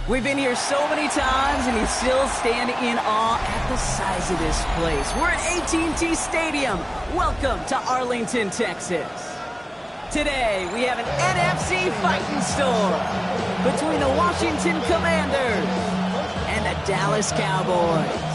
We've been here so many times, and you still stand in awe at the size of this place. We're at AT&T Stadium. Welcome to Arlington, Texas. Today, we have an NFC fighting storm between the Washington Commanders and the Dallas Cowboys.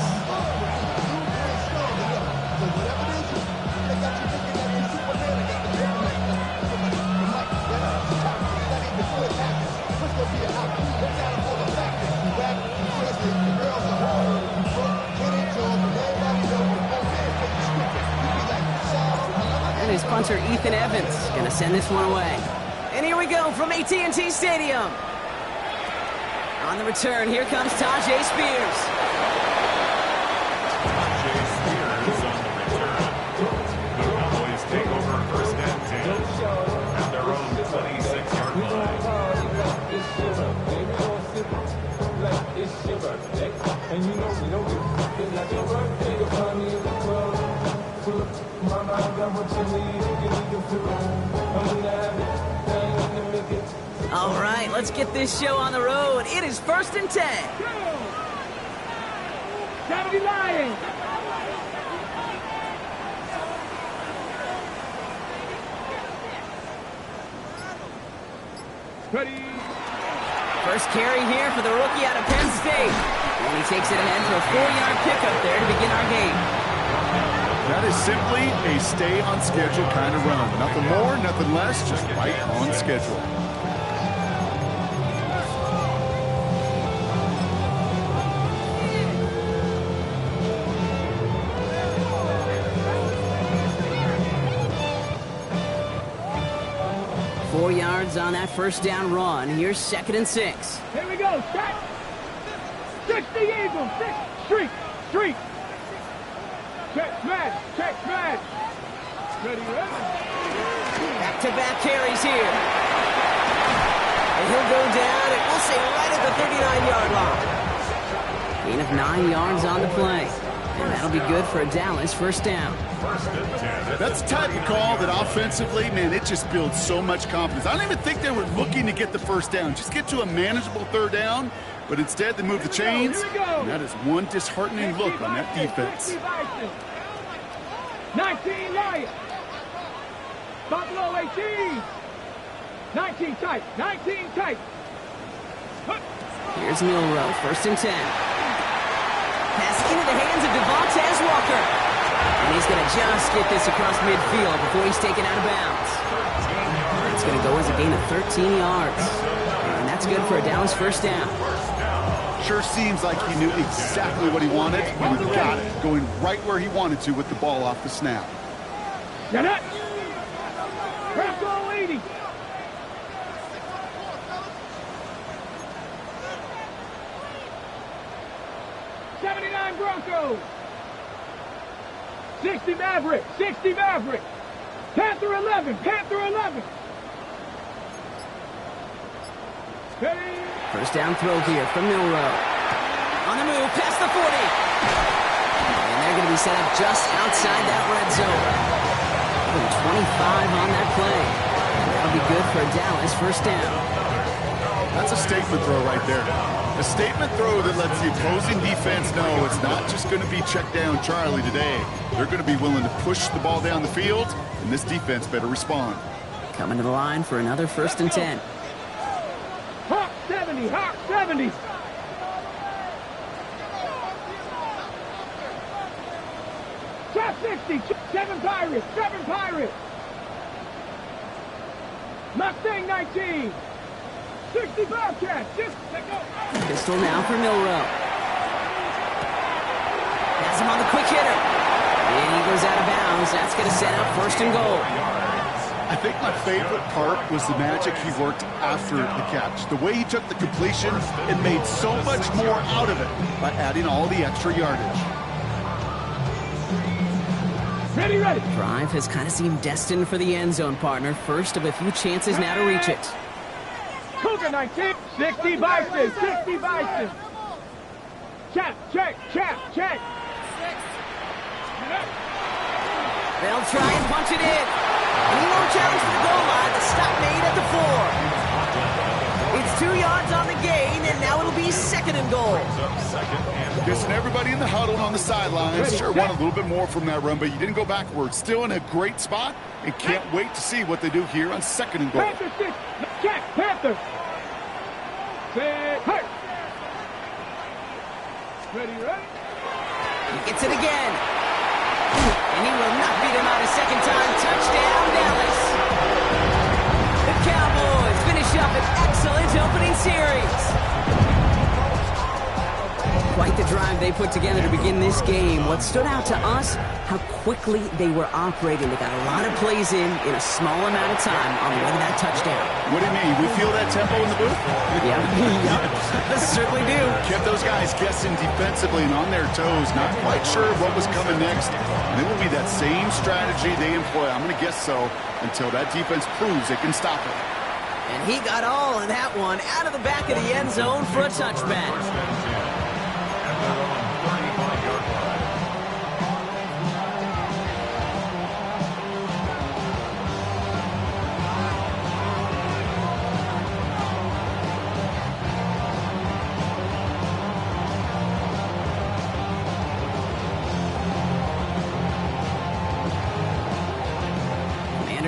And his punter, Ethan Evans, gonna send this one away. And here we go from AT&T Stadium. On the return, here comes Tajay Spears. Tajay Spears on the return. The Cowboys take over first and 10 at their own 26-yard line. And you know we don't get like your birthday, you'll find me in the club. My mind got what you need, you can even feel I'm gonna have it, make it. All right, let's get this show on the road. It is first and 10. 70 Lions. Ready. First carry here for the rookie out of Penn State. And he takes it ahead for a 4-yard pickup there to begin our game. That is simply a stay-on-schedule kind of run. Nothing more, nothing less, just right on schedule. Four yards on that first down run. Here's 2nd and 6. Here we go. Set. 60 Eagles. Streak. Check smash. Ready. Back-to-back carries here. And he'll go down, and we'll say right at the 39-yard line. Gain of 9 yards on the play. And that'll be good for a Dallas first down. That's the type of call that offensively, man, it just builds so much confidence. I don't even think they were looking to get the first down. Just get to a manageable 3rd down. But instead, they move the chains. And that is one disheartening look on that defense. 19 Lions. Buffalo 18. 19 tight. Here's Milrow, 1st and 10. Pass into the hands of Devontae Walker. And he's going to just get this across midfield before he's taken out of bounds. It's going to go as a gain of 13 yards. And that's good for a Dallas first down. Sure seems like he knew exactly what he wanted, and he got it, going right where he wanted to with the ball off the snap. Get it! Bronco 80! '79 Broncos! 60 Maverick! Panther 11! Ready? First down throw here from Milrow. On the move, past the 40. And be set up just outside that red zone. 25 on that play. And that'll be good for a Dallas first down. That's a statement throw right there. A statement throw that lets the opposing defense know it's not just going to be check down Charlie today. They're going to be willing to push the ball down the field, and this defense better respond. Coming to the line for another 1st and 10. Hawk 70, Hawk 70. Trap 60, 7 Pirates, 7 Pirates. Mustang 19. 60 Bobcats, just let go. Pistol now for Milrow. Has him on the quick hitter. And he goes out of bounds. That's going to set up 1st and goal. I think my favorite part was the magic he worked after the catch. The way he took the completion and made so much more out of it by adding all the extra yardage. Ready, ready. Drive has kind of seemed destined for the end zone, partner. First of a few chances now to reach it. Cougar 19, 60 Bison, 60 Bison. Check, check, check, check. They'll try and punch it in. And he won't challenge for the goal line. The stop made at the 4. It's 2 yards on the gain, and now it'll be 2nd and goal. Guessing everybody in the huddle on the sidelines sure want a little bit more from that run, but you didn't go backwards. Still in a great spot, and can't wait to see what they do here on 2nd and goal. Panther 6, check, Panther. Set, hey. Ready, ready. He gets it again. And he will not beat him out a 2nd time. Touchdown, Dallas. The Cowboys finish up an excellent opening series. Quite the drive they put together to begin this game. What stood out to us, how quickly they were operating. They got a lot of plays in a small amount of time on the way to that touchdown. What do you mean? We feel that tempo in the booth? Yeah, yeah, certainly do. Kept those guys guessing defensively and on their toes, not quite sure what was coming next. And it will be that same strategy they employ, I'm going to guess so, until that defense proves they can stop it. And he got all of that one out of the back of the end zone for a touchback.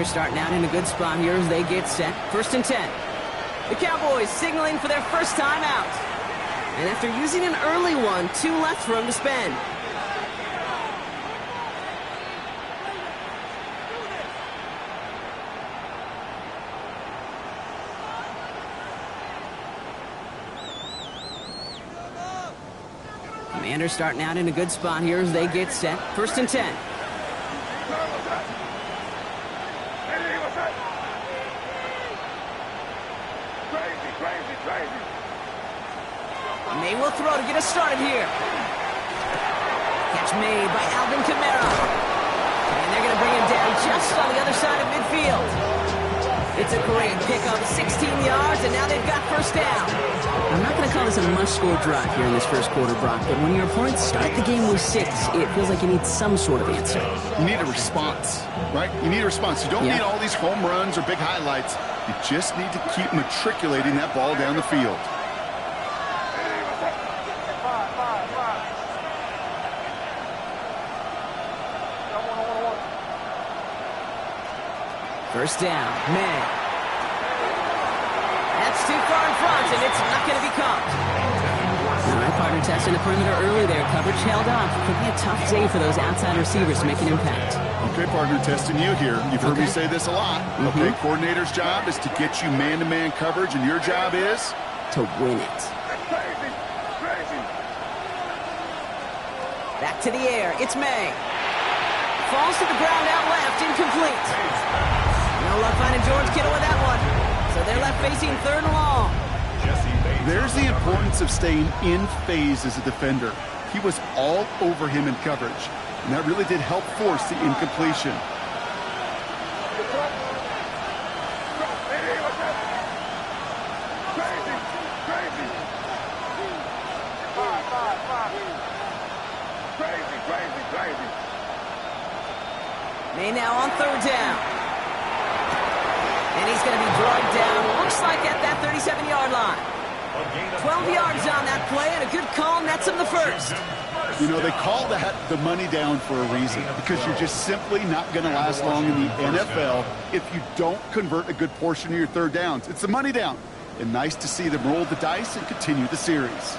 Starting out in a good spot here as they get set. 1st and 10. The Cowboys signaling for their first time out. And after using an early one, 2 left for him to spend. Commanders starting out in a good spot here as they get set. 1st and 10. May will throw to get us started here. Catch made by Alvin Kamara. And they're going to bring him down just on the other side of midfield. It's a great pickup, 16 yards, and now they've got 1st down. I'm not going to call this a must-score drive here in this 1st quarter, Brock, but when your opponents start the game with 6, it feels like you need some sort of answer. You need a response, right? You need a response. You don't need all these home runs or big highlights. You just need to keep matriculating that ball down the field. First down, May. That's too far in front, and it's not going to be caught. All right, partner, testing the perimeter early there. Coverage held off. Could be a tough day for those outside receivers to make an impact. Okay, partner, testing you here. You've heard me say this a lot. Okay, coordinator's job is to get you man-to-man coverage, and your job is? To win it. Back to the air. It's May. Falls to the ground out left, incomplete. No luck finding George Kittle with that one. So they're left facing 3rd and long. There's the importance of staying in phase as a defender. He was all over him in coverage, and that really did help force the incompletion. Crazy. May now on third down. And he's going to be drugged down, looks like at that 37-yard line. 12 yards on that play, and a good call nets him the first. You know, they call that the money down for a reason, because you're just simply not going to last long in the NFL if you don't convert a good portion of your third downs. It's the money down. And nice to see them roll the dice and continue the series.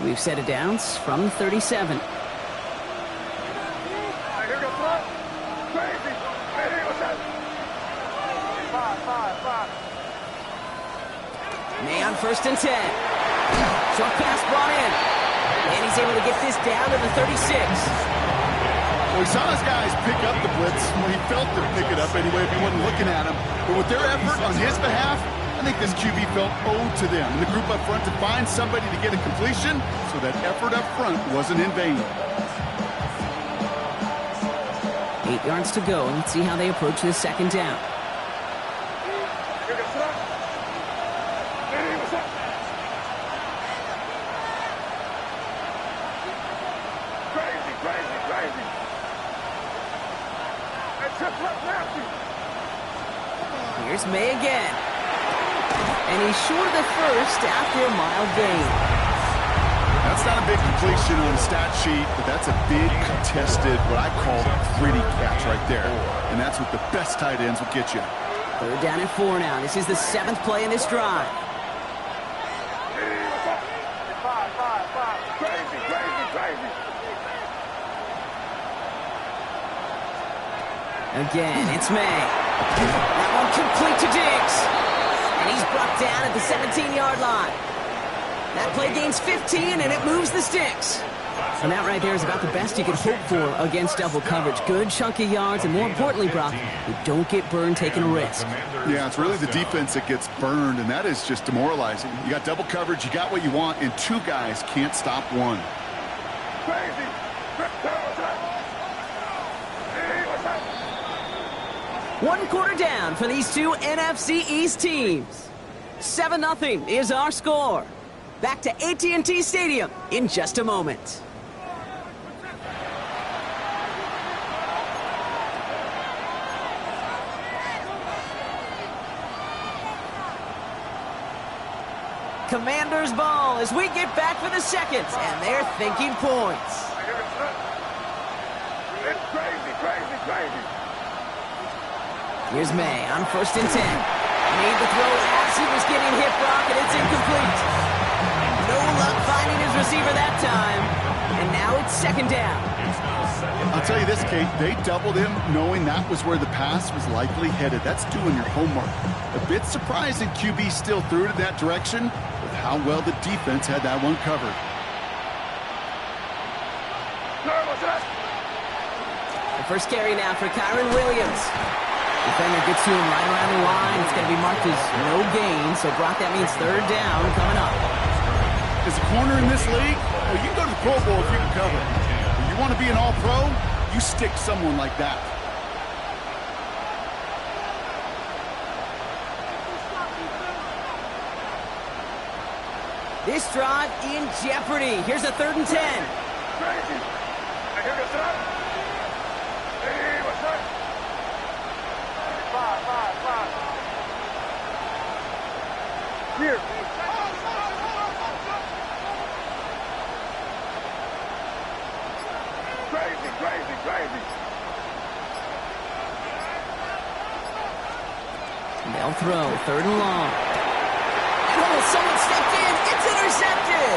We've set it downs from 37. May on first and 10. Short pass brought in. And he's able to get this down to the 36. Well, he saw his guys pick up the blitz. Well, he felt them pick it up anyway if he wasn't looking at him. But with their effort on his behalf, I think this QB felt owed to them. And the group up front to find somebody to get a completion, so that effort up front wasn't in vain. 8 yards to go. Let's see how they approach this second down. Here's May again. And he's short of the first after a mild gain. That's not a big completion on the stat sheet, but that's a big contested, what I call gritty catch right there. And that's what the best tight ends will get you. Third down and 4 now. This is the 7th play in this drive. Again, it's May. That one complete to Diggs. And he's brought down at the 17-yard line. That play gains 15, and it moves the sticks. And that right there is about the best you could hope for against double coverage. Good chunky yards, and more importantly, Brock, you don't get burned taking a risk. Yeah, it's really the defense that gets burned, and that is just demoralizing. You got double coverage, you got what you want, and 2 guys can't stop one. Crazy. 1 quarter down for these 2 NFC East teams. 7-0 is our score. Back to AT&T Stadium in just a moment. Commanders ball as we get back for the seconds, and they're thinking points. It's crazy. Here's May on first and 10. Made the throw as he was getting hit, Brock, and it's incomplete. No luck finding his receiver that time. And now it's second down. I'll tell you this, Kate, they doubled him knowing that was where the pass was likely headed. That's doing your homework. A bit surprising QB still threw it in that direction with how well the defense had that one covered. The first carry now for Kyron Williams. Defender gets to him right around the line. It's going to be marked as no gain. So, Brock, that means third down coming up. As a corner in this league, well, you can go to the Pro Bowl if you can cover. If you want to be an all-pro, you stick someone like that. This drive in jeopardy. Here's a 3rd and 10. Crazy. Here. Crazy. They'll throw 3rd and long. Oh, someone stepped in. It's intercepted.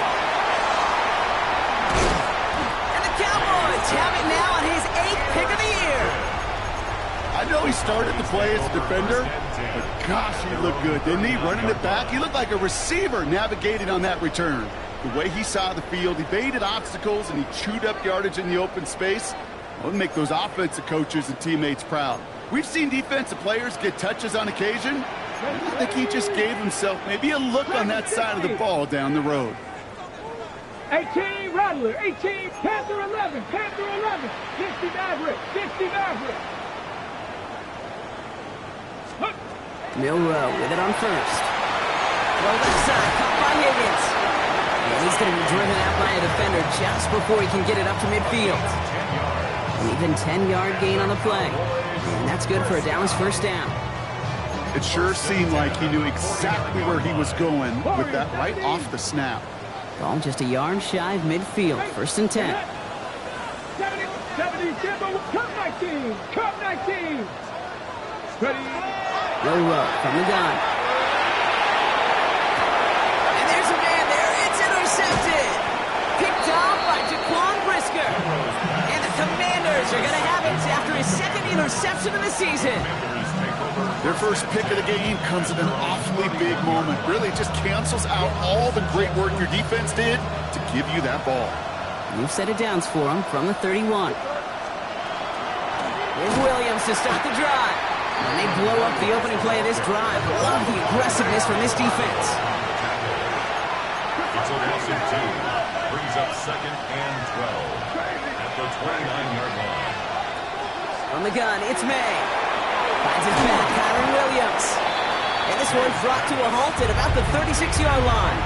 And the Cowboys have it now on his 8th pick of the year. I know he started the play as a defender, but gosh, he looked good, didn't he? Running it back, he looked like a receiver navigating on that return. The way he saw the field, he baited obstacles, and he chewed up yardage in the open space. It would make those offensive coaches and teammates proud. We've seen defensive players get touches on occasion. I think he just gave himself maybe a look on that side of the ball down the road. 18 Rattler, 18 Panther 11, 60 Maverick. Milrow with it on first. Throw left side, caught by Higgins. And he's going to be driven out by a defender just before he can get it up to midfield. An even 10-yard gain on the play. And that's good for a Dallas first down. It sure seemed like he knew exactly where he was going with that right off the snap. Ball just a yard shy of midfield. First and 10. 70, Cup 19, Cup 19. Ready. Low from the gun. And there's a man there. It's intercepted. Picked off by Jaquan Brisker. And the Commanders are going to have it after his second interception of the season. Their first pick of the game comes at an awfully big moment. Really just cancels out all the great work your defense did to give you that ball. New set of downs for him from the 31. Here's Williams to start the drive. And they blow up the opening play of this drive. Love the aggressiveness from this defense. It's a loss of 2. Brings up second and 12 at the 29-yard line. From the gun, it's May. Finds his back, Kyron Williams. And this one's brought to a halt at about the 36-yard line.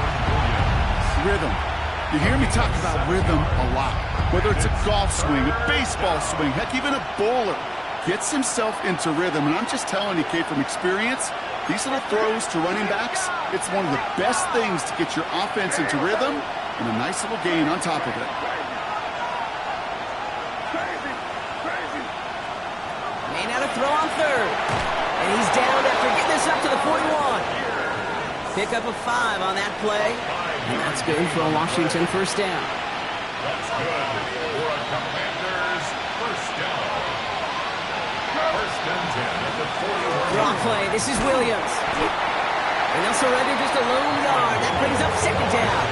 Rhythm. You hear me talk about rhythm a lot. Whether it's a golf swing, a baseball swing, heck, even a bowler gets himself into rhythm. And I'm just telling you, Kate, from experience, these little throws to running backs, it's one of the best things to get your offense into rhythm and a nice little gain on top of it. May now to throw on third. And he's down after getting this up to the 41. Pick up a 5 on that play. And that's good for a Washington first down. That's good for a Commanders first down. First and 10 at the 41. Draw play. This is Williams. And they'll surrender just a lone yard. That brings up second down.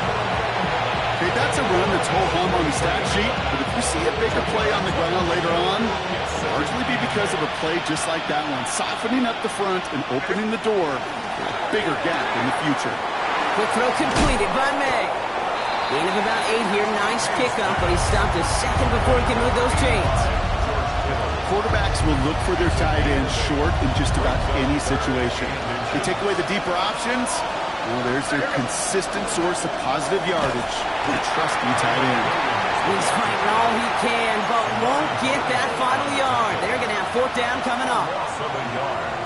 Okay, that's a run that's ho-hum on the stat sheet. But if you see a bigger play on the ground later on, largely be because of a play just like that one, softening up the front and opening the door for a bigger gap in the future. Quick throw completed by May. Gain of about 8 here. Nice pickup, but he stopped a second before he can move those chains. Quarterbacks will look for their tight end short in just about any situation. They take away the deeper options. Well, there's their consistent source of positive yardage for a trusty tight end. He's fighting all he can, but won't get that final yard. They're going to have fourth down coming up.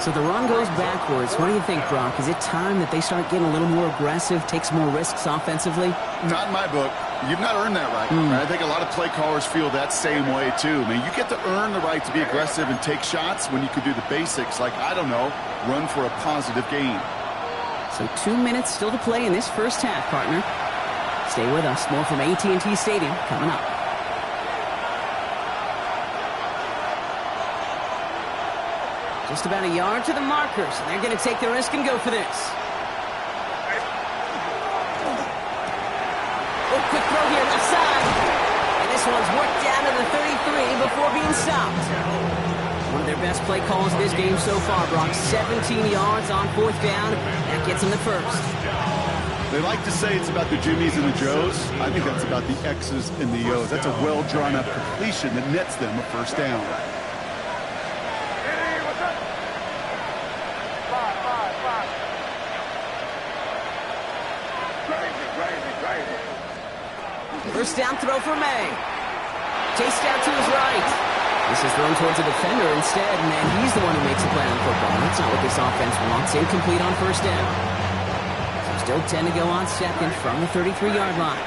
So the run goes backwards. What do you think, Brock? Is it time that they start getting a little more aggressive, take some more risks offensively? Not in my book. You've not earned that right. I think a lot of play callers feel that same way, too. I mean, you get to earn the right to be aggressive and take shots when you could do the basics, like, I don't know, run for a positive gain. So 2 minutes still to play in this first half, partner. Stay with us. More from AT&T Stadium coming up. Just about a yard to the markers, and they're going to take the risk and go for this. Oh, quick throw here, left side. And this one's worked down to the 33 before being stopped. One of their best play calls of this game so far, Brock. 17 yards on fourth down. That gets them the first. They like to say it's about the Jimmies and the Joes. I think that's about the X's and the O's. That's a well-drawn-up completion that nets them a first down. First down throw for May. Chased out to his right. This is thrown towards a defender instead, and then he's the one who makes a play on football. That's not what this offense wants. Incomplete on first down. So still 10 to go on second from the 33-yard line.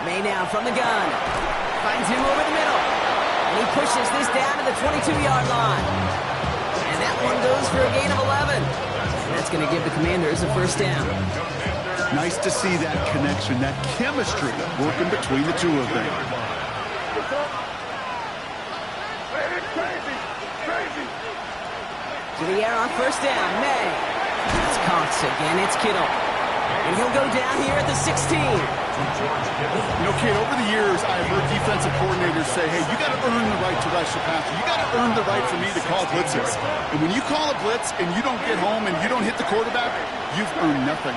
May now from the gun. Finds him over the middle. And he pushes this down to the 22-yard line. And that one goes for a gain of 11. And that's going to give the Commanders a first down. Nice to see that connection, that chemistry working between the two of them. To the air on first down, May. That's Cox again, it's Kittle. And he'll go down here at the 16. You know, Kate, over the years, I've heard defensive coordinators say, hey, you got to earn the right to rush the passer. You got to earn the right for me to call blitzes. And when you call a blitz and you don't get home and you don't hit the quarterback, you've earned nothing.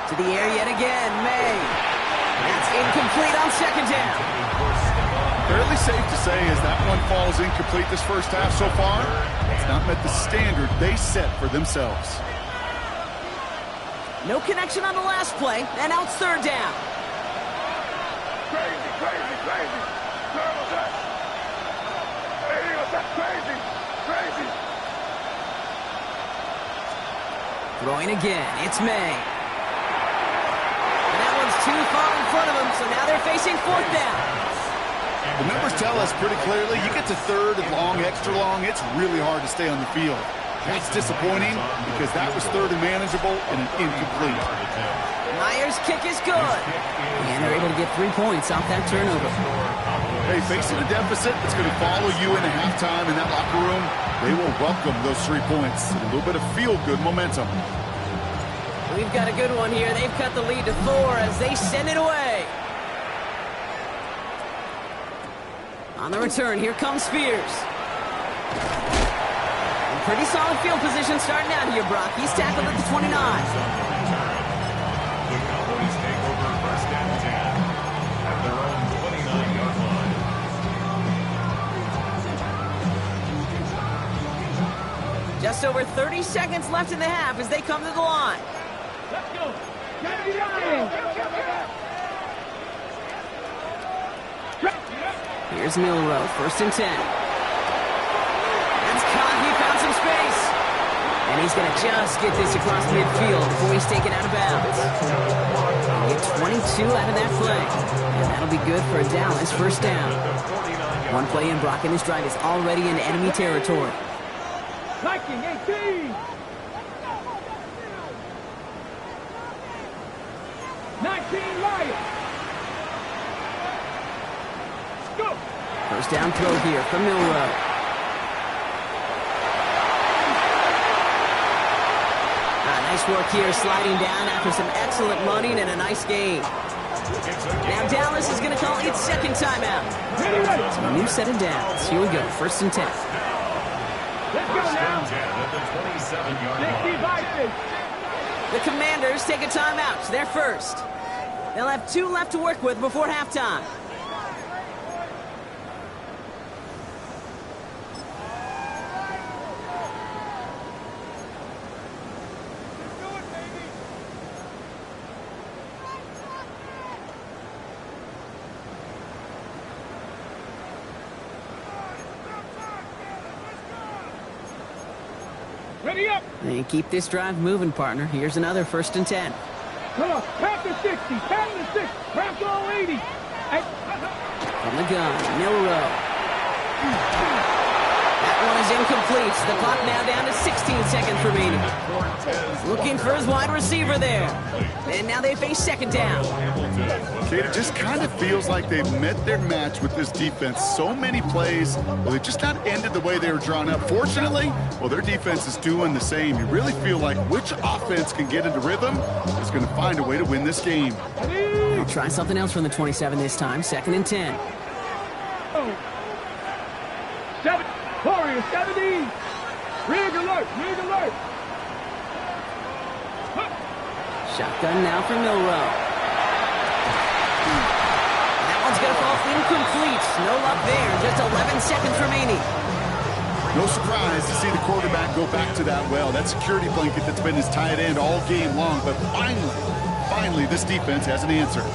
To the air yet again, May. It's incomplete on second down. Fairly safe to say as that one falls incomplete this first half so far, it's not met the standard they set for themselves. No connection on the last play, and now it's third down. Crazy, crazy, crazy. Terrible touch. Hey, Eagles, that's crazy, crazy. Throwing again, it's May. And that one's too far in front of them, so now they're facing fourth down. The numbers tell us pretty clearly, you get to third and long, extra long, it's really hard to stay on the field. That's disappointing because that was third and manageable and an incomplete. Myers' kick is good. And they're able to get 3 points off that turnover. Hey, facing a deficit that's going to follow you into halftime in that locker room, they will welcome those 3 points. A little bit of feel-good momentum. We've got a good one here. They've cut the lead to 4 as they send it away. On the return, here comes Spears. Pretty solid field position starting out here, Brock. He's tackled at the 29. The Cowboys take over first and 10 at their own 29-yard line. Just over 30 seconds left in the half as they come to the line. Let's go. Gotta be lying. Here's Milrow, first and 10. That's caught. He found some space. And he's going to just get this across midfield before he's taken out of bounds. Get 22 out of that play. And that'll be good for a Dallas first down. One play in, Brock, and this drive is already in enemy territory. Viking 18. 19 Lions. Go. First down throw here from Milrow. Nice work here, sliding down after some excellent running and a nice gain. Now Dallas is going to call its second timeout. So a new set of downs. Here we go, first and 10. Let's go now. At the 27-yard line. The Commanders take a timeout. They're first. They'll have 2 left to work with before halftime. Ready up. And keep this drive moving, partner. Here's another first and 10. Come on. Pass to 60. Pass to 6. Pass all 80. Hey. From the gun, Milrow. That one is incomplete. The clock now down to 16 seconds remaining. Looking for his wide receiver there. And now they face second down. Kate, it just kind of feels like they've met their match with this defense. So many plays, well, they've just not ended the way they were drawn up. Fortunately, well, their defense is doing the same. You really feel like which offense can get into rhythm is going to find a way to win this game. They'll try something else from the 27 this time. Second and 10. 7. Warriors 70. Rig alert. Rig alert. Shotgun now for Milrow. That one's going to fall incomplete. No luck there. Just 11 seconds remaining. No surprise to see the quarterback go back to that well. That security blanket that's been his tight end all game long. But finally, this defense has an answer.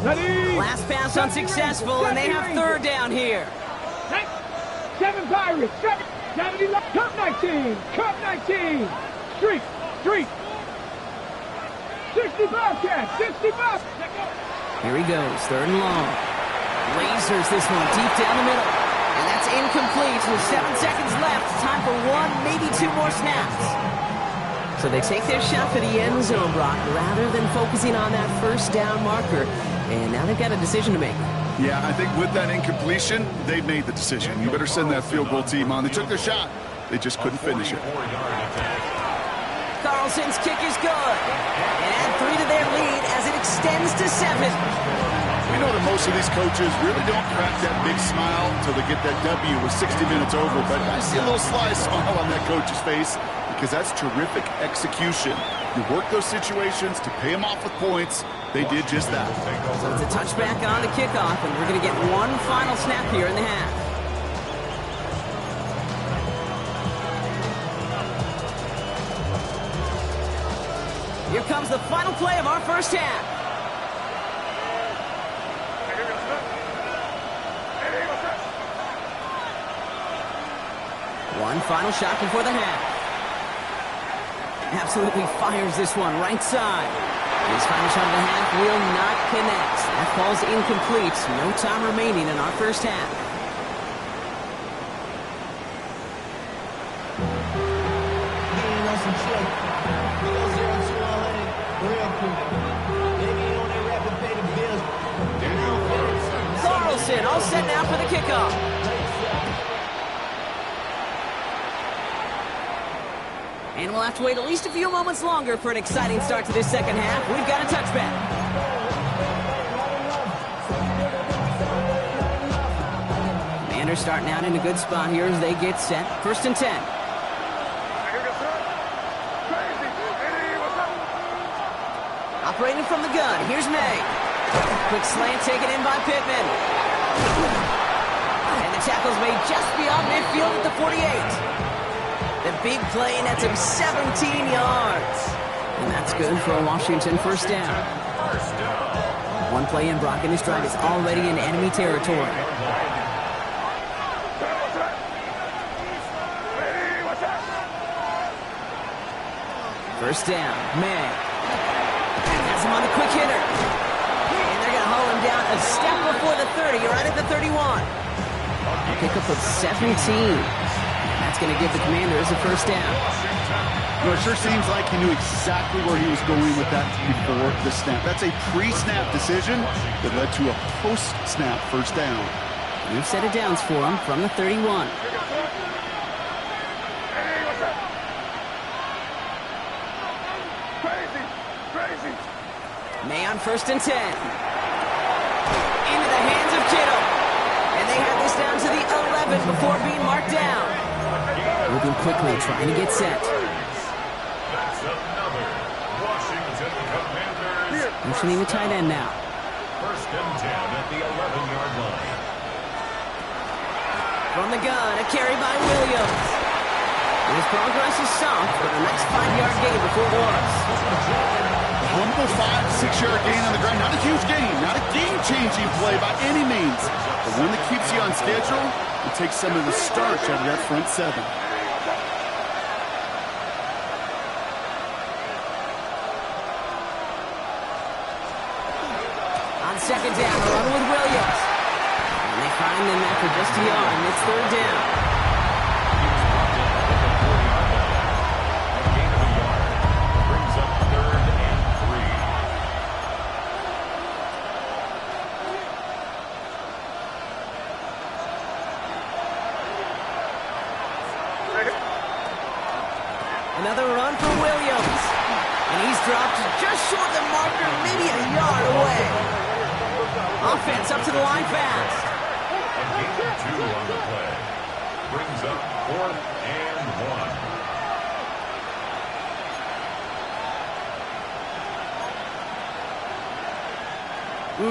Ready. Last pass unsuccessful, and they have third down here. 7 Pirates. 70 left. Cup 19. Cup 19. Streak. 60 Bobcats. 60 Bobcats. Here he goes, third and long. Lasers this one deep down the middle. And that's incomplete with 7 seconds left. Time for 1, maybe 2 more snaps. So they take their shot for the end zone, Brock, rather than focusing on that first down marker. And now they've got a decision to make. Yeah, I think with that incompletion, they've made the decision. You better send that field goal team on. They took their shot. They just couldn't finish it. Carlson's kick is good. And add 3 to their lead as it extends to 7. We know that most of these coaches really don't crack that big smile until they get that W with 60 minutes over. But I see a little sly smile on that coach's face because that's terrific execution. You work those situations to pay them off with points. They did just that. So it's a touchback on the kickoff, and we're going to get one final snap here in the half. Here comes the final play of our first half. One final shot before the half. Absolutely fires this one right side. His final shot of the half will not connect. That falls incomplete. No time remaining in our first half. Carlson all set now for the kickoff. And we'll have to wait at least a few moments longer for an exciting start to this second half. We've got a touchback. Commanders starting out in a good spot here as they get set. 1st and 10. Operating from the gun, here's May. Quick slant taken in by Pittman. And the tackle's made just beyond midfield at the 48. The big play nets him 17 yards. And that's good for a Washington first down. One play in, Brock, and his drive is already in enemy territory. First down, May. Has him on the quick hitter. And they're going to haul him down a step before the 30, right at the 31. A pickup of 17. That's going to give the Commanders a first down. You know, it sure seems like he knew exactly where he was going with that before the snap. That's a pre-snap decision that led to a post-snap first down. New set of downs for him from the 31. May on 1st and 10. Into the hands of Kittle. And they have this down to the 11 before being marked down. Moving quickly, trying to get set. That's another Washington Commanders. Motioning the tight end now. 1st and 10 at the 11-yard line. From the gun, a carry by Williams. And his progress is soft, but a nice 5-yard gain before the loss. Humble 5-6-yard gain on the ground. Not a huge gain, not a game-changing play by any means, but one that keeps you on schedule and takes some of the starch out of that front seven. On 2nd down, a run with Williams. And they find them after just a yard, and it's 3rd down. Another run for Williams. And he's dropped just short of the marker, maybe a yard away. Offense up to the line fast. A gain of 2 on the play. Brings up 4th and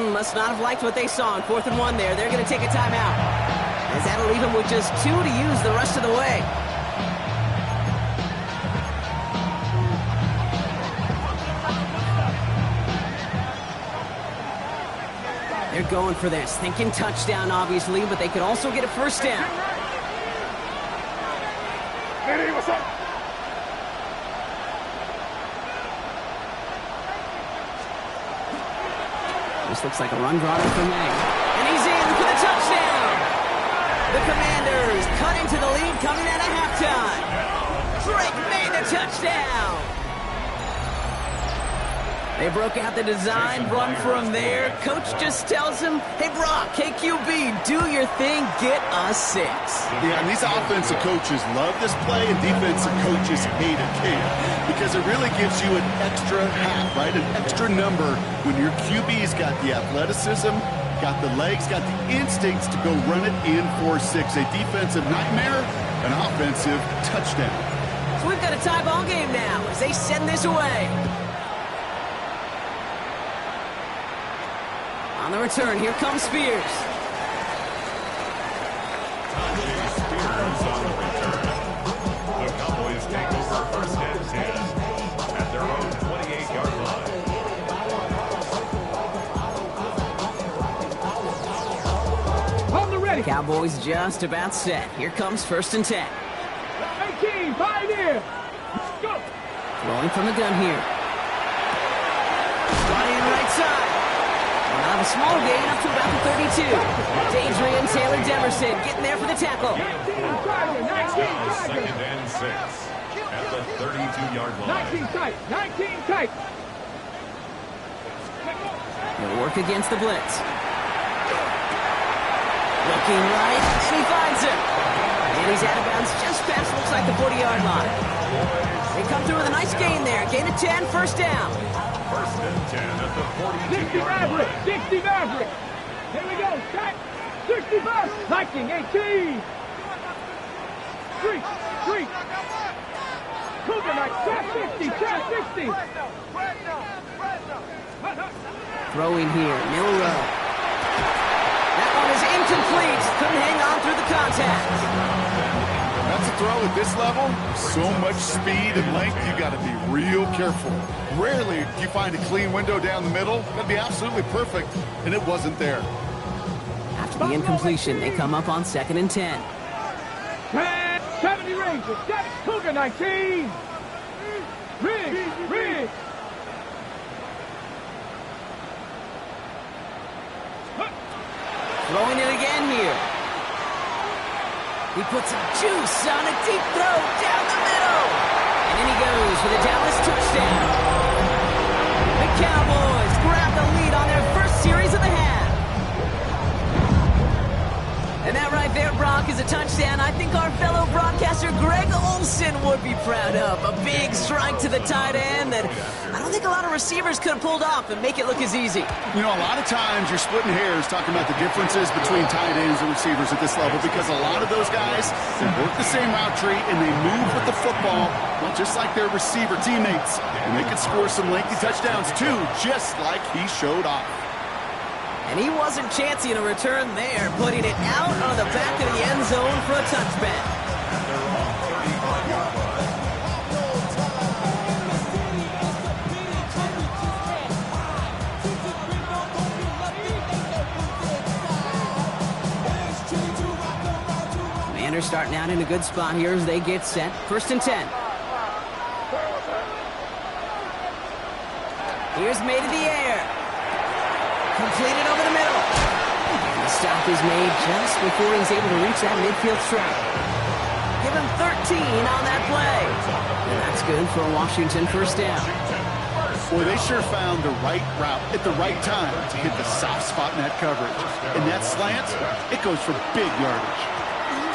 1. Must not have liked what they saw on 4th and 1 there. They're going to take a timeout. As that'll leave them with just 2 to use the rest of the way. They're going for this, thinking touchdown, obviously, but they could also get a first down. Hey, what's up? This looks like a run brought up for May. And he's in for the touchdown! The Commanders cut into the lead coming out of halftime. Drake made the touchdown! They broke out the design, run from there. Coach just tells him, hey, Brock, KQB, do your thing, get us 6. Yeah, and these offensive coaches love this play, and defensive coaches hate it, because it really gives you an extra half, right? An extra number when your QB's got the athleticism, got the legs, got the instincts to go run it in for 6. A defensive nightmare, an offensive touchdown. So we've got a tie ball game now as they send this away. On the return, here comes Spears. Spears on the return. The Cowboys take over first and 10 at their own 28-yard line. On the ready. Cowboys just about set. Here comes first and 10. 18, pioneer. Go. Rolling from the gun here. Running right side. We'll have a small gain up to about the 32. Adrian Taylor Demerson getting there for the tackle. 19, Second and 6 at the 32-yard line. 19 tight, 19 tight. He'll work against the blitz. Looking right, and he finds him. And he's out of bounds just past, looks like the 40-yard line. They come through with a nice gain there. Gain of 10, first down. First and 10 at the 60 42-yard line. Maverick, 60 Maverick. Here we go, set. 65, 19, 18. Street. Cougar Knight, set 60, set 60. Throwing here, Milrow. That one is incomplete. Couldn't hang on through the contact. That's a throw at this level. So much speed and length, you got to be real careful. Rarely do you find a clean window down the middle. That'd be absolutely perfect, and it wasn't there. After the incompletion, they come up on second and 10. 70 Rangers, 7, Cougar 19. Riggs. Throwing it again here. He puts some juice on a deep throw down the middle. And in he goes for the Dallas touchdown. The Cowboys grab the lead on their first series of the half. And that right there, Brock, is a touchdown I think our fellow broadcaster Greg Olson would be proud of. A big strike to the tight end that I don't think a lot of receivers could have pulled off and make it look as easy. You know, a lot of times you're splitting hairs talking about the differences between tight ends and receivers at this level because a lot of those guys, they work the same route tree and they move with the football, well, just like their receiver teammates. And they could score some lengthy touchdowns too, just like he showed off. And he wasn't chancing a return there, putting it out on the back of the end zone for a touchback. Commanders starting out in a good spot here as they get set. First and 10. Here's made in the air. Completed over the middle. And the stop is made just before he's able to reach that midfield strike. Give him 13 on that play. And that's good for a Washington first down. Boy, they sure found the right route at the right time to hit the soft spot in that coverage. And that slant, it goes for big yardage.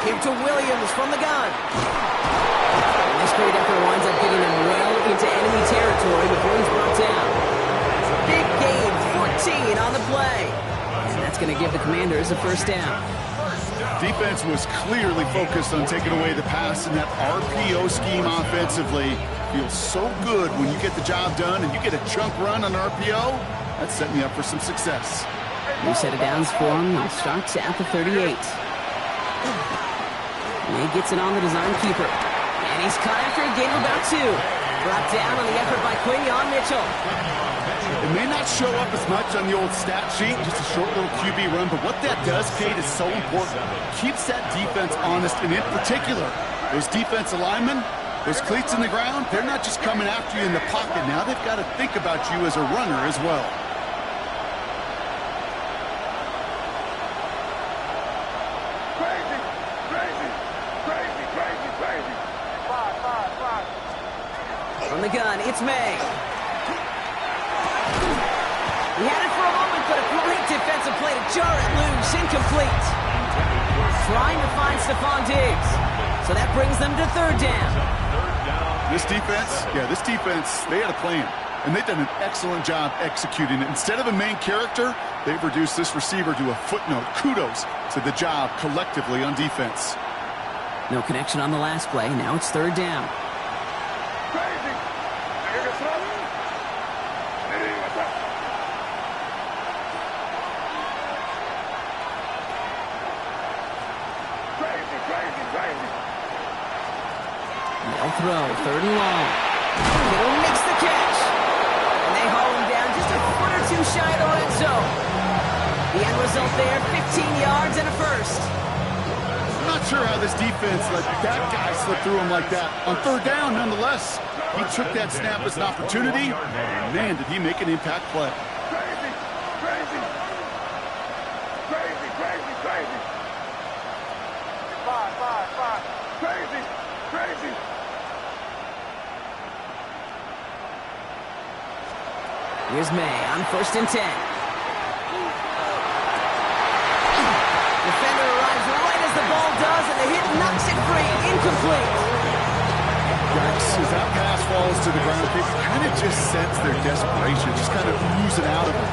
Give to Williams from the gun. And this great effort winds up getting him well into enemy territory before he's brought down. Big gain, 14 on the play. And that's going to give the Commanders a first down. Defense was clearly focused on taking away the pass, and that RPO scheme offensively feels so good when you get the job done and you get a chunk run on RPO. That's setting you up for some success. New set of downs for him. He starts at the 38. And he gets it on the design keeper. And he's caught after a gain of about 2. Brought down on the effort by Quinion Mitchell. It may not show up as much on the old stat sheet, just a short little QB run, but what that does, Kate, is so important. Keeps that defense honest, and in particular, those defensive linemen, those cleats in the ground, they're not just coming after you in the pocket. Now they've got to think about you as a runner as well. From the gun, it's May. He had it for a moment, but a great defensive play to jar it loose. Incomplete. Trying to find Stephon Diggs. So that brings them to third down. This defense, they had a plan. And they've done an excellent job executing it. Instead of a main character, they've reduced this receiver to a footnote. Kudos to the job collectively on defense. No connection on the last play. Now it's third down. throw. 3rd and long. Kittle makes the catch. And they haul him down just a foot or two shy of the red zone. The end result there, 15 yards and a first. I'm not sure how this defense let that guy slip through him like that. On 3rd down, nonetheless, he took that snap as an opportunity. And man, did he make an impact play. Crazy, crazy, crazy, crazy, crazy. 5. Crazy, crazy. Here's May on 1st and 10. Defender arrives right as the ball does, and the hit knocks it free. Incomplete. As that pass falls to the ground, they kind of just sense their desperation, just kind of oozing out of it.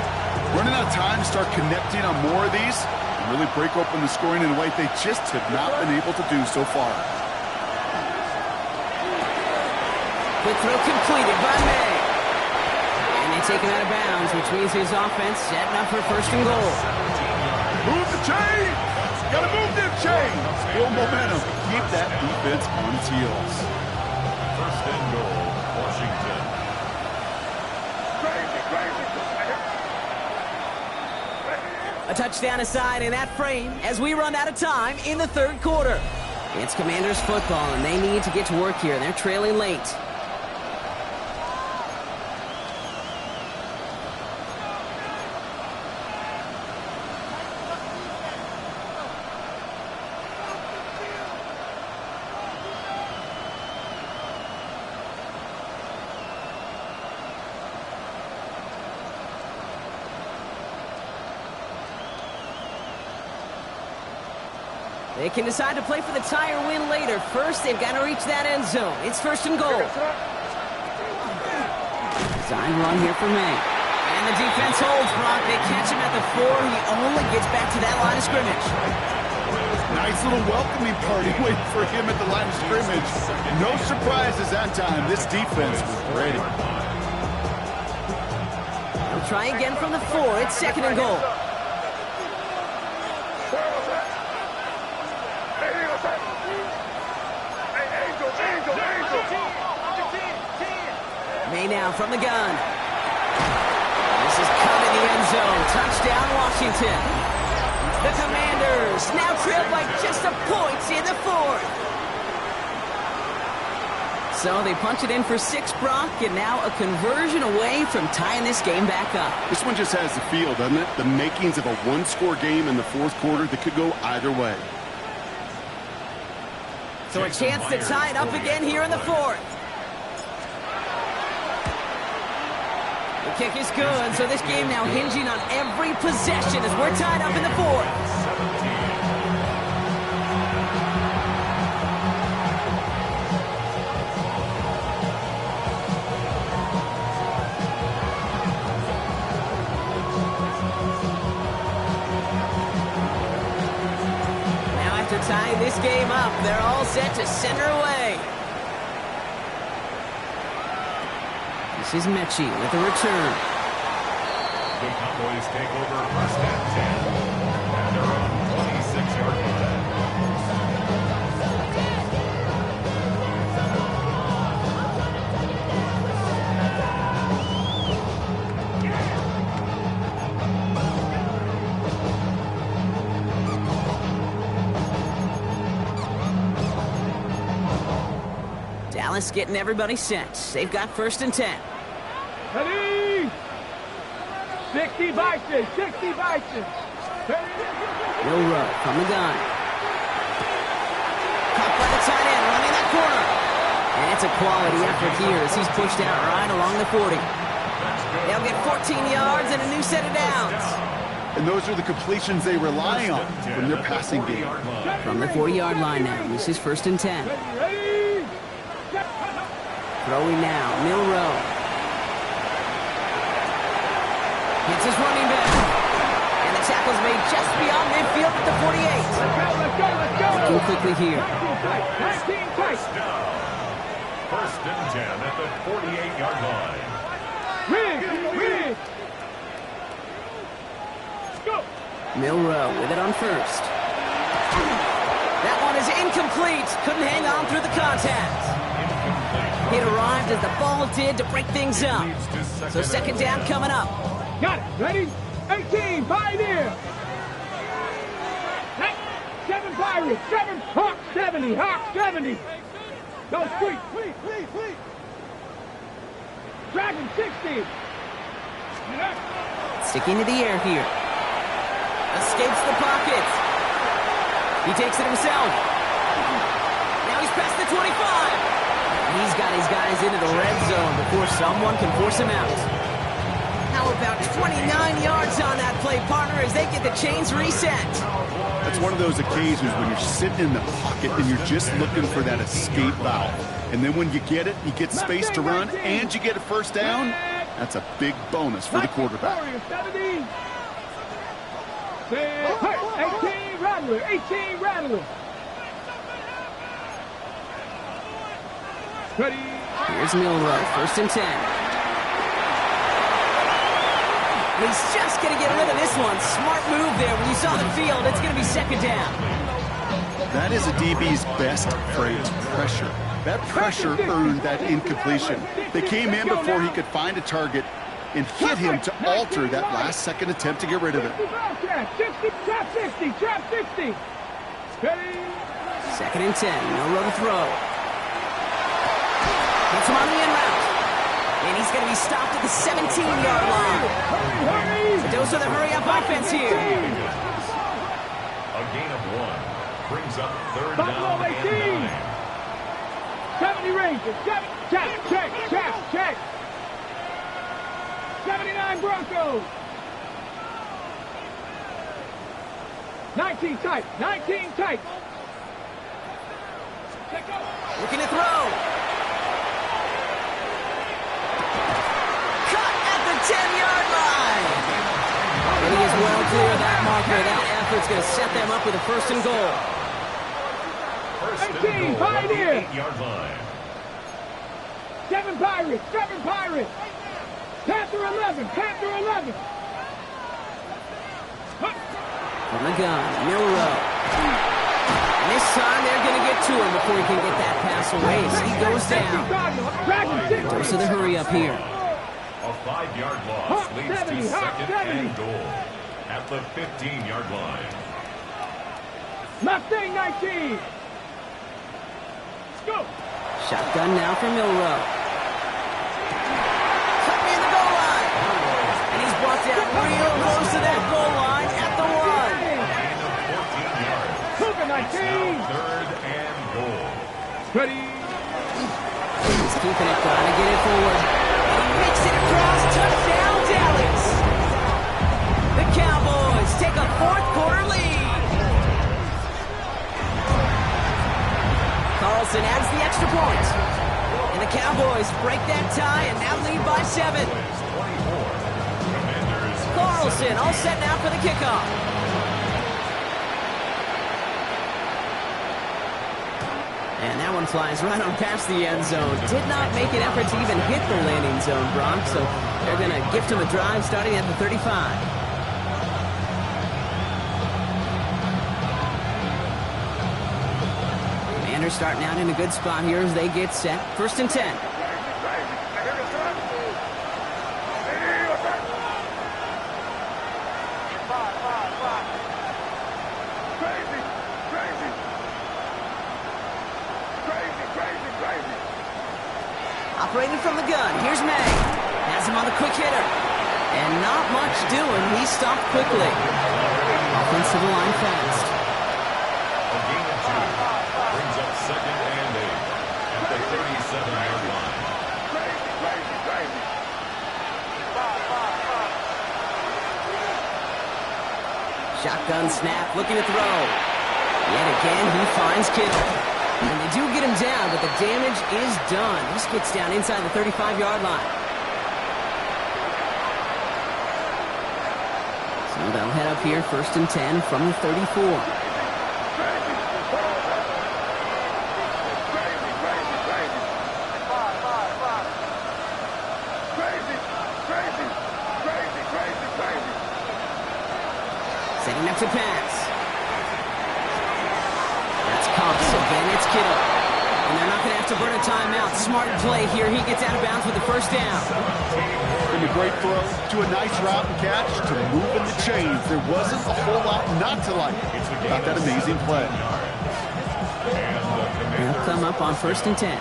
Running out of time to start connecting on more of these and really break open the scoring in a way they just have not been able to do so far. Quick throw completed by May. And they take him out of bounds, which means his offense setting up for 1st and goal. Move the chain! Gotta move them chains! Build momentum. Keep that defense on its heels. 1st and goal, Washington. Crazy, crazy. A touchdown aside in that frame as we run out of time in the 3rd quarter. It's Commanders football, and they need to get to work here. They're trailing late. They can decide to play for the tie or win later. First, they've got to reach that end zone. It's 1st and goal. Design run here for May. And the defense holds, Brock. They catch him at the 4. He only gets back to that line of scrimmage. Nice little welcoming party waiting for him at the line of scrimmage. No surprises that time. This defense was ready. They'll try again from the 4. It's 2nd and goal. May now from the gun. This is caught in the end zone. Touchdown, Washington. The Commanders now trail by just a point in the 4th. So they punch it in for 6, Brock, and now a conversion away from tying this game back up. This one just has the feel, doesn't it? The makings of a one-score game in the 4th quarter that could go either way. So a chance to tie it up again here in the 4th. The kick is good, so this game now hinging on every possession as we're tied up in the 4th. Now after tying this game up, they're all set to center away. This is Mechie with a return. The Cowboys take over 1st and 10 at their own 26-yard line. Dallas getting everybody set. They've got 1st and 10. Ready? 60 Bison, 60 Bison. Will Rowe from the gun. Caught by the tight end, running that corner. And it's a quality effort here as he's pushed out right along the 40. They'll get 14 yards and a new set of downs. And those are the completions they rely on from their passing game. From the 40-yard line now, this is 1st and 10. Ready? Throwing now, Milroe. Hits his running back. And the tackle's made just beyond midfield at the 48. Let's go. Looking quickly here. 19 tight. 1st and 10 at the 48-yard line. Rig. Go. Milroe with it on 1st. That one is incomplete. Couldn't hang on through the contact. It arrived as the ball did to break things up. So second down coming up. Got it. Ready? 18, Pioneer. 7 Pirates, 7 Hawk 70, Hawk 70. Go sweep. Dragon 60. Sticking to the air here. Escapes the pockets. He takes it himself. Now he's past the 25. He's got his guys into the red zone before someone can force him out. How about 29 yards on that play, partner, as they get the chains reset? That's one of those occasions when you're sitting in the pocket and you're just looking for that escape valve. And then when you get it, you get space to run, and you get a first down. That's a big bonus for the quarterback. 18 Rattler, 18 Rattler. Ready? Here's Milrow, first and 10. He's just going to get rid of this one. Smart move there. When you saw the field, it's going to be second down. That is a DB's best phrase, pressure. That pressure earned that incompletion. They came in before he could find a target and hit him to alter that last-second attempt to get rid of it. 60, trap 60. Second and 10, Milrow to throw. Gets him on the in route. And he's going to be stopped at the 17-yard line. A dose of the hurry-up offense here. A gain of 1 brings up third down and 9. 70 Rangers, check. 79 Broncos. 19 tight. Looking to throw. Cut at the 10-yard line. And he is well clear of that marker. That effort's going to set them up with a first and goal. First and 18, goal, Pioneer. 8-yard line. 7 Pirates. Panther 11. From the gun, Milrow. And this time they're going to get to him before he can get that pass away. So he goes down. Dose of the hurry up here. A 5-yard loss leads to second and goal at the 15-yard line. Mustang 19. Go. Shotgun now for Milrow. Cut in the goal line. And he's brought down real close to that goal line at the 1. It's now third and goal. Ready. He's keeping it, trying to get it forward. And he makes it across. Touchdown, Dallas. The Cowboys take a fourth-quarter lead. Carlson adds the extra point. And the Cowboys break that tie and now lead by 7. Carlson all set now for the kickoff. And that one flies right on past the end zone. Did not make an effort to even hit the landing zone, Bronx. So they're going to gift him a drive starting at the 35. Commanders starting out in a good spot here as they get set. First and 10. Operating from the gun, here's May. Has him on the quick hitter. And not much doing, he stopped quickly. Offensive line fast. A gain of 2 brings up second and 8 at the 37-yard line. Shotgun snap, looking to throw. Yet again, he finds Kittle. And they do get him down, but the damage is done. This gets down inside the 35-yard line. So they'll head up here, first and 10 from the 34. Setting up to pass. That's Cox again. It's Kittle. And they're not going to have to burn a timeout. Smart play here. He gets out of bounds with the first down. From a great throw to a nice route and catch to moving the chains. There wasn't a whole lot not to like about that amazing play. They'll come up on 1st and 10.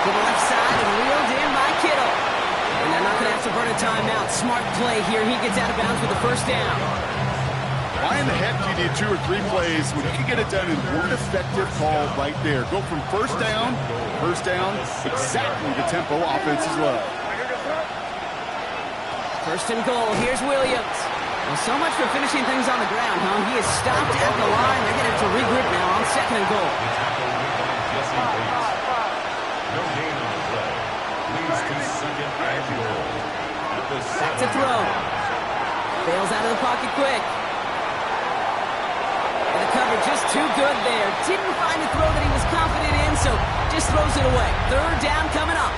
To the left side and reeled in by Kittle. And they're not going to have to burn a timeout. Smart play here. He gets out of bounds with the first down. Why in the heck do you need 2 or 3 plays when you can get it done in one effective call right there? Go from first down, exactly the tempo offenses love. 1st and goal. Here's Williams. Well, so much for finishing things on the ground, huh? He is stopped at the line. They're going to have to regroup now on 2nd and goal. No gain on the play. Leads to 2nd and goal. Back to throw. Bails out of the pocket quick. And the cover just too good there. Didn't find the throw that he was confident in, so just throws it away. 3rd down coming up.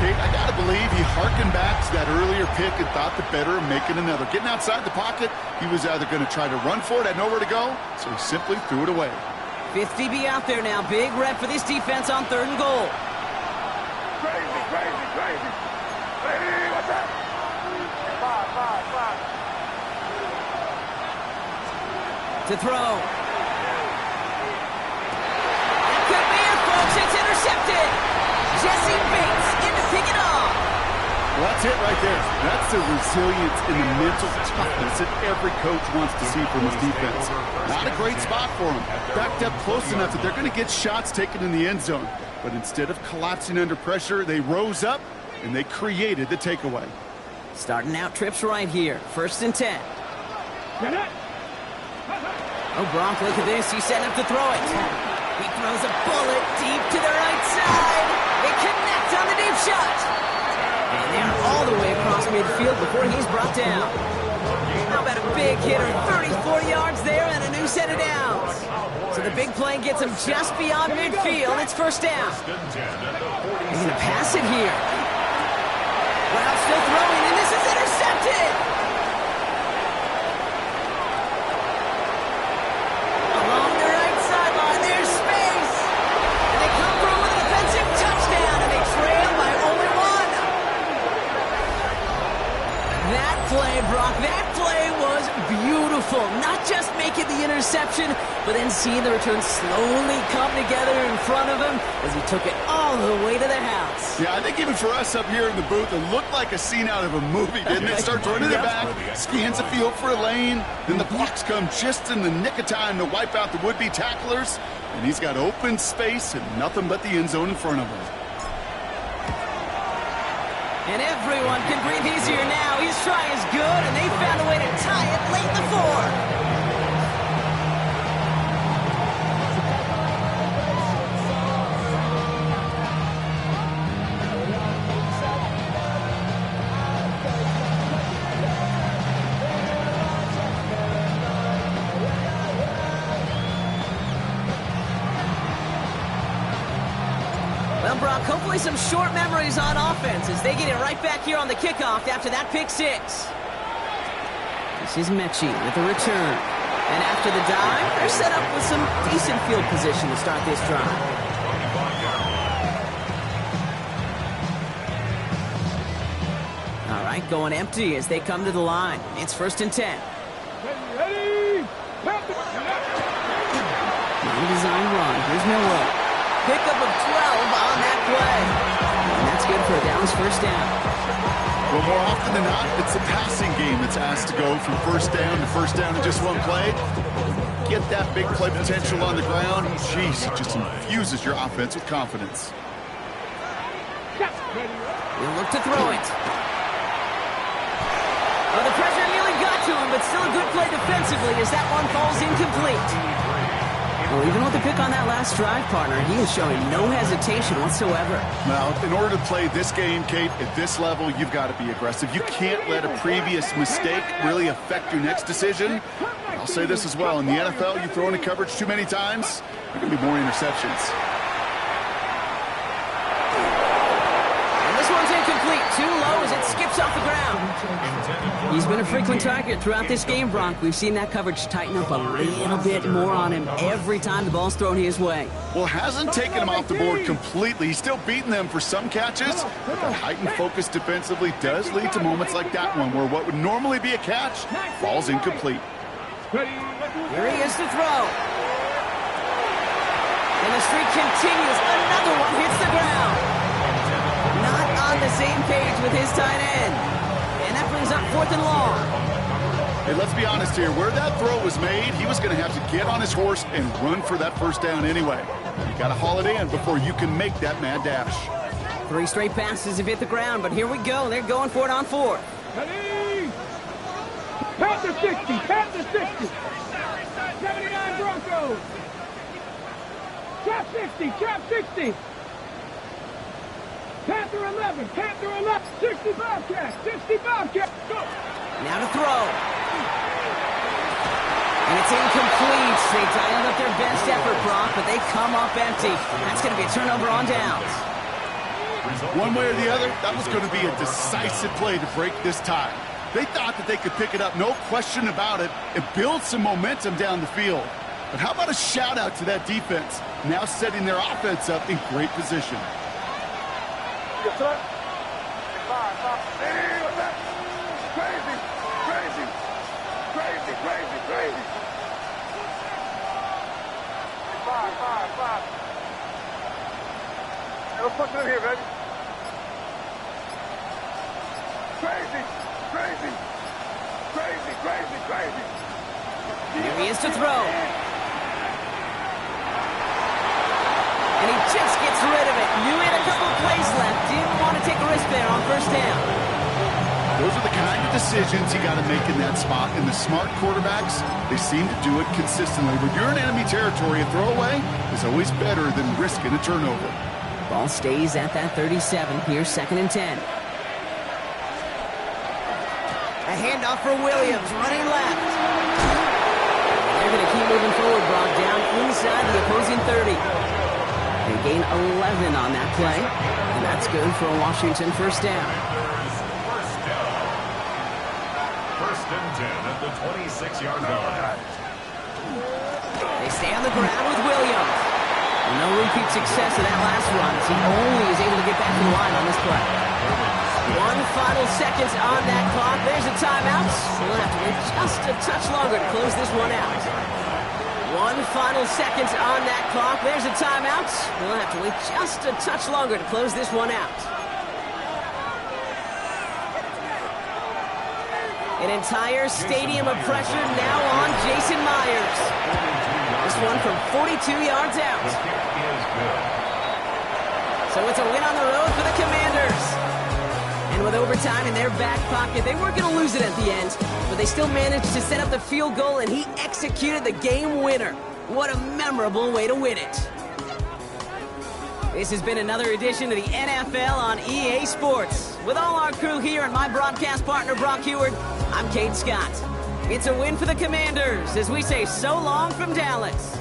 Kate, I got to believe he hearkened back to that earlier pick and thought the better of making another. Getting outside the pocket, he was either going to try to run for it, had nowhere to go, so he simply threw it away. 5th DB out there now. Big rep for this defense on 3rd and goal. Crazy, crazy, crazy. Hey, what's that? 5. To throw. That could be it, folks. It's intercepted. Jesse Bates in to pick it off. Well, that's it right there. That's the resilience and the mental toughness that every coach wants to see from his defense. Not a great spot for him. Backed up close enough that they're going to get shots taken in the end zone. But instead of collapsing under pressure, they rose up and they created the takeaway. Starting out trips right here. 1st and 10. Oh, Gronk, look at this. He's setting up to throw it. He throws a bullet deep to the right side. It connects on the deep shot. And they're all the way across midfield before he's brought down. How about a big hitter? 34 yards there and a new set of downs. So the big play gets him just beyond midfield. It's 1st down. He's going to pass it here. Wow, still throwing, and this is intercepted. Along the right sideline, there's space. And they come through with a defensive touchdown, and they trail by only 1. That play, Brock, that play was beautiful. Not just making the interception, but then seeing the return slowly come together in front of him as he took it all the way to the house. Yeah, I think even for us up here in the booth, it looked like a scene out of a movie, didn't it? Starts running it back, scans the field for a lane, then the blocks come just in the nick of time to wipe out the would-be tacklers, and he's got open space and nothing but the end zone in front of him. And everyone can breathe easier now. His try is good, and they found a way to tie it late in the 4th. Well, Brock, hopefully some short memories on offense as they get it right back here on the kickoff after that pick 6. This is Mechie with the return. And after the dive, they're set up with some decent field position to start this drive. All right, going empty as they come to the line. It's 1st and 10. Ready? Design run. Here's Milroe. Pickup of 12 on that play. And that's good for a Dallas 1st down. Well, more often than not, it's the passing game that's asked to go from 1st down to 1st down in just one play. Get that big play potential on the ground. Jeez, it just infuses your offense with confidence. He'll look to throw it. Well, the pressure nearly got to him, but still a good play defensively as that one falls incomplete. Well, even with the pick on that last drive, partner, he is showing no hesitation whatsoever. Now, in order to play this game, Kate, at this level, you've got to be aggressive. You can't let a previous mistake really affect your next decision. I'll say this as well. In the NFL, you throw into coverage too many times, there can be more interceptions. And this one's incomplete. Too low as it skips off the ground. He's been a frequent target throughout this game, Brock. We've seen that coverage tighten up a little bit more on him every time the ball's thrown his way. Well, hasn't taken him off the board completely. He's still beating them for some catches, but that heightened focus defensively does lead to moments like that one where what would normally be a catch falls incomplete. Here he is to throw. And the streak continues. Another one hits the ground. Not on the same page with his tight end. And that brings up 4th and long. Hey, let's be honest here. Where that throw was made, he was going to have to get on his horse and run for that first down anyway. You got to haul it in before you can make that mad dash. 3 straight passes have hit the ground, but here we go. They're going for it on 4th. Panther 60, Panther 60. 79 Broncos. Trap 60, Trap 60. Panther 11, Panther 11. 60 Bobcat, 60 Bobcat. Go. Now to throw. And it's incomplete. They dialed up their best effort, Brock, but they come up empty. That's going to be a turnover on downs. One way or the other, that was going to be a decisive play to break this tie. They thought that they could pick it up, no question about it, and build some momentum down the field. But how about a shout-out to that defense, now setting their offense up in great position. Yes, sir. Hey, what's that? Crazy, crazy, crazy, crazy, crazy. 5. Hey, let's push it in here, baby. Crazy, crazy, crazy, crazy, crazy. Here he is to throw. And he just gets rid of it. Knew he had a couple of plays left. Didn't want to take a risk there on first down. Those are the kind of decisions you got to make in that spot. And the smart quarterbacks, they seem to do it consistently. When you're in enemy territory, a throwaway is always better than risking a turnover. Ball stays at that 37. Here's 2nd and 10. A handoff for Williams, running left. They're going to keep moving forward, Brock, down inside the opposing 30. They gain 11 on that play, and that's good for a Washington first down. First and 10 at the 26-yard line. They stay on the ground with Williams. No repeat success of that last run, as he only is able to get back to the line on this play. 1 final seconds on that clock. There's a timeout. We'll have to wait just a touch longer to close this one out. 1 final seconds on that clock. There's a timeout. We'll have to wait just a touch longer to close this one out. An entire stadium of pressure now on Jason Myers. This one from 42 yards out. So it's a win on the road for the Commanders. And with overtime in their back pocket, they weren't going to lose it at the end, but they still managed to set up the field goal, and he executed the game winner. What a memorable way to win it. This has been another edition of the NFL on EA Sports. With all our crew here and my broadcast partner, Brock Heward, I'm Kate Scott. It's a win for the Commanders as we say so long from Dallas.